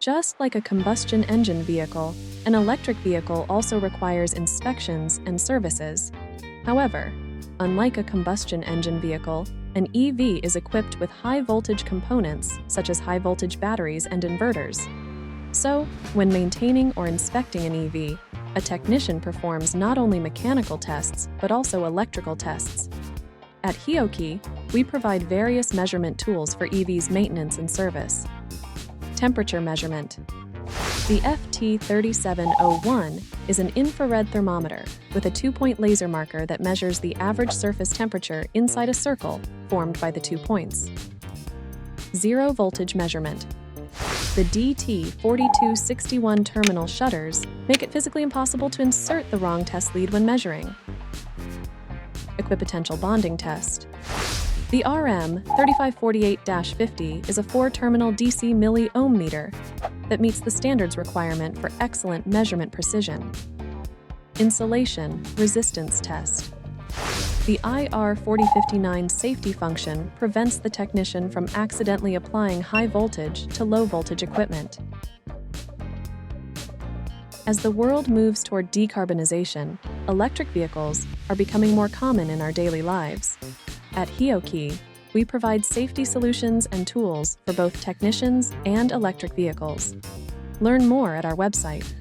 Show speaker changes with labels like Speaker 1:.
Speaker 1: Just like a combustion engine vehicle, an electric vehicle also requires inspections and services. However, unlike a combustion engine vehicle, an EV is equipped with high-voltage components such as high-voltage batteries and inverters. So, when maintaining or inspecting an EV, a technician performs not only mechanical tests but also electrical tests. At Hioki, we provide various measurement tools for EV's maintenance and service. Temperature measurement. The FT3701 is an infrared thermometer with a 2-point laser marker that measures the average surface temperature inside a circle formed by the 2 points. Zero voltage measurement. The DT4261 terminal shutters make it physically impossible to insert the wrong test lead when measuring. Equipotential bonding test. The RM3548-50 is a 4-terminal DC miliohm meter that meets the standards requirement for excellent measurement precision. Insulation resistance test. The IR4059 safety function prevents the technician from accidentally applying high voltage to low voltage equipment. As the world moves toward decarbonization, electric vehicles are becoming more common in our daily lives. At Hioki, we provide safety solutions and tools for both technicians and electric vehicles. Learn more at our website.